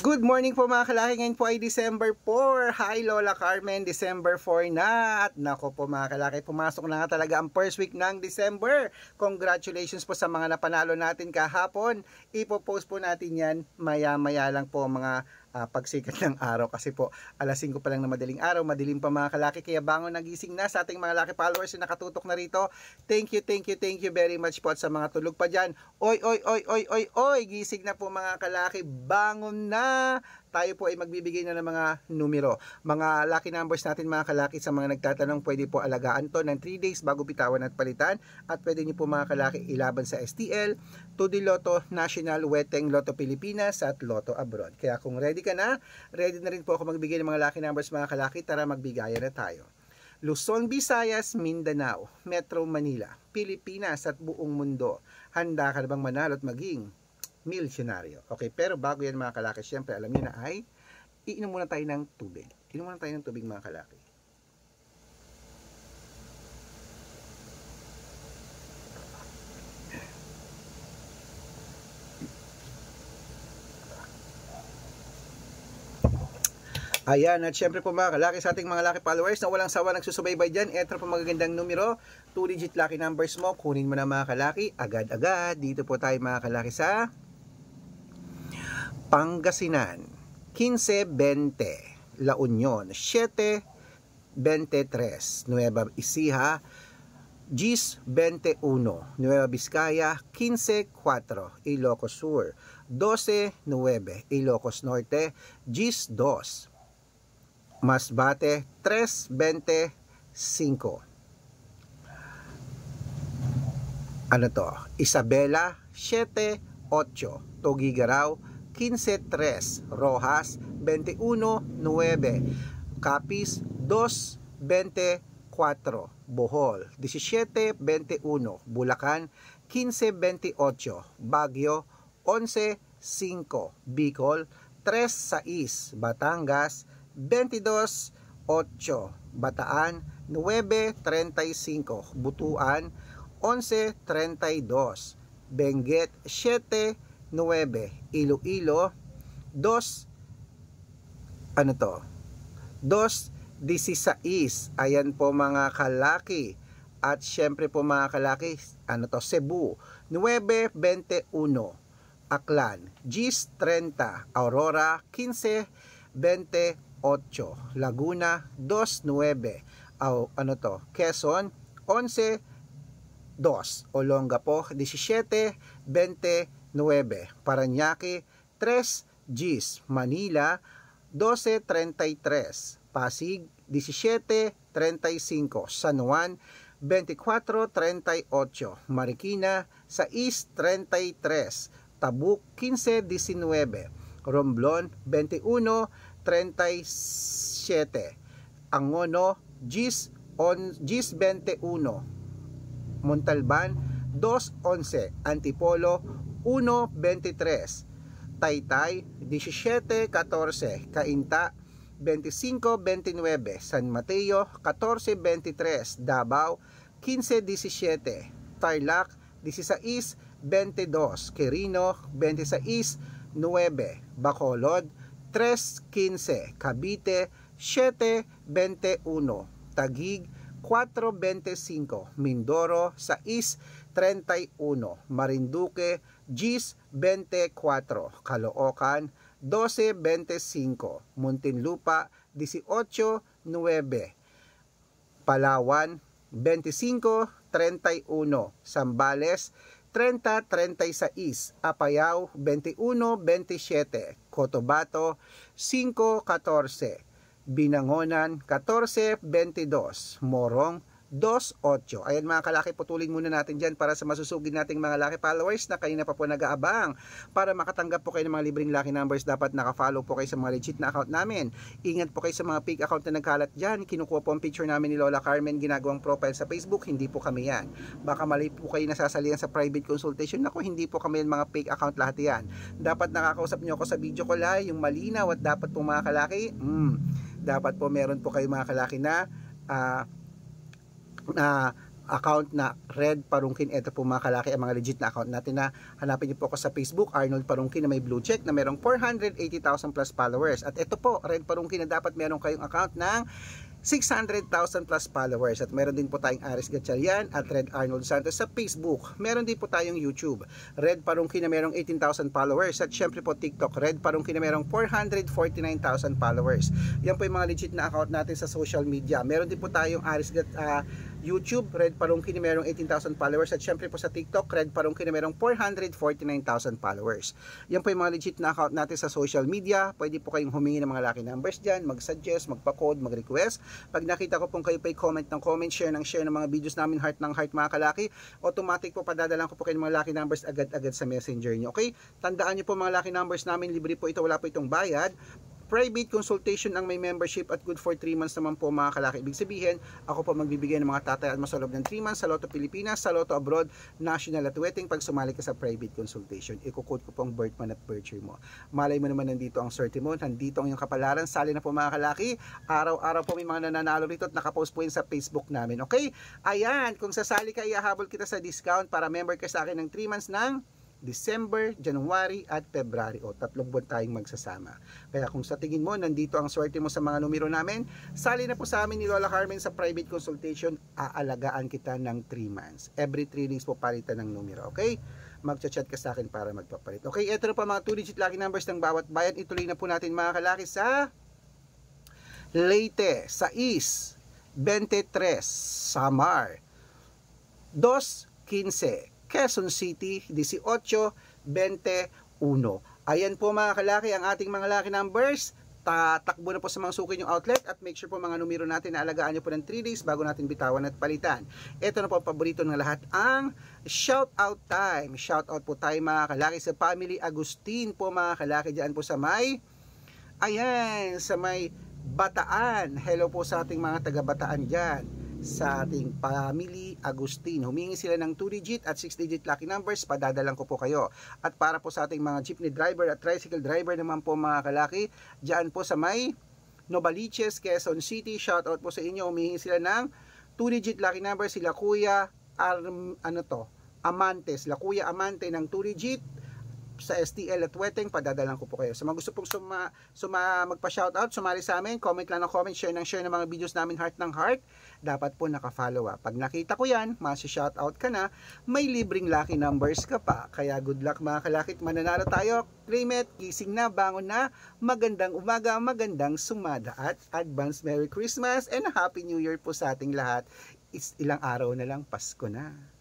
Good morning po mga kalaki. Ngayon po ay December 4. Hi Lola Carmen, December 4 na. At nako po mga kalaki, pumasok na nga talaga ang first week ng December. Congratulations po sa mga napanalo natin kahapon. Ipopost po natin yan maya-maya lang po mga pagsikat ng araw. Kasi po alas 5 pa lang na madaling araw. Madilim pa mga kalaki. Kaya bangon nagising na sa ating mga laki followers na nakatutok na rito. Thank you very much po at sa mga tulog pa dyan. Oy, gising na po mga kalaki. Bangon na. Tayo po ay magbibigay na ng mga numero. Mga lucky numbers natin mga kalaki, sa mga nagtatanong, pwede po alagaan to ng 3 days bago bitawan at palitan. At pwede niyo po mga kalaki ilaban sa STL, 2D Lotto, National, Weteng, Lotto Pilipinas at Lotto Abroad. Kaya kung ready ka na, ready na rin po ako magbigay ng mga lucky numbers mga kalaki. Tara magbigayan na tayo. Luzon, Visayas, Mindanao, Metro Manila, Pilipinas at buong mundo. Handa ka na bang manalo at maging milyonaryo? Okay, pero bago yan mga kalaki, syempre alam niyo na ay iinom muna tayo ng tubig. Inom muna tayo ng tubig mga kalaki. Ayan, at syempre po mga kalaki, sa ating mga lucky followers na walang sawa nagsusubaybay dyan, eto po magagandang numero, 2-digit lucky numbers mo, kunin mo na mga kalaki, agad-agad. Dito po tayo mga kalaki sa Pangasinan, 15-20, La Union, 7-23, Nueva Ecija, 10-21, Nueva Vizcaya, 15-4, Ilocos Sur, 12-9, Ilocos Norte, 10-2, Masbate, 3-25. Ano to? Isabela, 7-8, Tugigaraw, 15-3, Rojas, 21-9, Capiz, 2-24, Bohol, 17-21, Bulacan, 15-28, Baguio, 11-5, Bicol, 3-6, Batangas, 22-8, Bataan, 9-35, Butuan, 11-32, Benguet, 7-9, Iloilo, 2-16. Ayan po mga kalaki. At syempre po mga kalaki, Cebu, 9-21, Aklan, 10-30, Aurora, 15-28, Laguna, 2-9, Quezon, 11-2, Olongapo, 17-29, Parañaque, 3-10, Manila, 12-33, Pasig, 17-35, San Juan, 24-38, Marikina, 6-33, Tabuk, 15-19, Romblon, 21-37, Angono, 10-21, Montalban, 2-11, Antipolo, 1-23, Taytay, 17-14, Cainta, 25-29, San Mateo, 14-23, Davao, 15-17, Tarlac, 16-22, Quirino, 26-9, Bacolod, 3-15, Cavite, 7-21, Taguig, 4-25, Mindoro, 6-31, Marinduque, 10-24, Caloocan, 12-25, Muntinlupa, 18-9, Palawan, 25-31, Zambales, 30-36, Apayao, 21-27, Cotabato, 5-14, Binangonan, 14-22, Morong, 2-8. Ayan mga kalaki, putulin muna natin dyan para sa masusugid nating mga lucky followers na kanina pa po nag-aabang. Para makatanggap po kayo ng mga libreng lucky numbers, dapat nakafollow po kayo sa mga legit na account namin. Ingat po kayo sa mga fake account na nagkalat dyan. Kinukuha po ang picture namin ni Lola Carmen, ginagawang profile sa Facebook. Hindi po kami yan. Baka mali po kayo nasasalihan sa private consultation. Naku, hindi po kami yan, mga fake account lahat yan. Dapat nakakausap nyo ako sa video ko live, yung malinaw, at dapat po mga kalaki, dapat po meron po kayo mga kalaki na account na Red Parungkin. Ito po mga kalaki ang mga legit na account natin na hanapin niyo po ako sa Facebook, Arnold Parungkin na may blue check na merong 480,000 plus followers. At ito po, Red Parungkin na dapat meron kayong account ng 600,000 plus followers. At meron din po tayong Aris Gatchalian at Red Arnold Santos sa Facebook. Meron din po tayong YouTube, Red Parungkin na merong 18,000 followers. At syempre po TikTok, Red Parungkin na merong 449,000 followers. Yan po yung mga legit na account natin sa social media. Meron din po tayong YouTube, Red Parungkin na merong 18,000 followers. At syempre po sa TikTok, Red Parungkin na merong 449,000 followers. Yan po yung mga legit na account natin sa social media. Pwede po kayong humingi ng mga lucky numbers dyan, mag-suggest, magpa-code, mag-request. Pag nakita ko pong kayo pa'y comment ng comment, share ng mga videos namin, heart ng heart mga kalaki, automatic po padadalan ko po kayo ng mga lucky numbers agad-agad sa messenger nyo. Okay? Tandaan nyo po mga lucky numbers namin, libre po ito, wala po itong bayad. Private consultation ang may membership at good for 3 months naman po mga kalaki. Ibig sabihin, ako po magbibigay ng mga tatay at sa loob ng 3 months sa Lotto Pilipinas, sa Lotto Abroad, National at Wedding pag sumali ka sa private consultation. Iko-quote ko po ang birth month at birth year mo. Malay mo naman nandito ang swerte mo, nandito ang iyong kapalaran. Sali na po mga kalaki. Araw-araw po may mga nananalo rito at nakapost po yun sa Facebook namin. Okay? Ayan, kung sasali ka, ihahabol kita sa discount para member ka sa akin ng 3 months ng December, January at February. O 3 buwan tayong magsasama. Kaya kung sa tingin mo nandito ang swerte mo sa mga numero namin, sali na po sa amin ni Lola Carmen sa private consultation. Aalagaan kita ng 3 months. Every 3 days po palitan ng numero. Okay? Magchat-chat ka sa akin para magpapalit. Okay, ito na pa mga 2-digit lucky numbers ng bawat bayan. Ituloy na po natin mga kalaki sa Leyte, sa East, 23, Samar, 2-15, Quezon City, 18-21. Ayan po mga kalaki ang ating mga lucky numbers. Tatakbo na po sa mga suki yung outlet at make sure po mga numero natin na alagaan nyo po ng 3 days bago natin bitawan at palitan. Ito na po ang paborito ng lahat, ang shout out time. Shout out po tayo mga kalaki sa family Agustin po mga kalaki dyan po sa may, ayan, sa may Bataan. Hello po sa ating mga taga Bataan dyan, sa ating family Agustin. Humingi sila ng 2-digit at 6-digit lucky numbers, padadalan ko po kayo. At para po sa ating mga jeepney driver at tricycle driver naman po mga kalaki, dyan po sa may Novaliches, Quezon City, shout out po sa inyo. Humingi sila ng 2-digit lucky numbers, sila Kuya Amante, sila Kuya Amante ng 2-digit sa STL at Weteng, padadalan ko po kayo. So mga gusto pong magpa-shoutout, sumali sa amin, comment lang ng comment, share ng mga videos namin, heart ng heart, dapat po naka-follow up. Pag nakita ko yan, masi-shoutout ka na, may libreng lucky numbers ka pa. Kaya good luck mga kalakit, mananalo tayo. Claim it, gising na, bangon na, magandang umaga, magandang sumada at advance Merry Christmas and Happy New Year po sa ating lahat. Ilang araw na lang, Pasko na.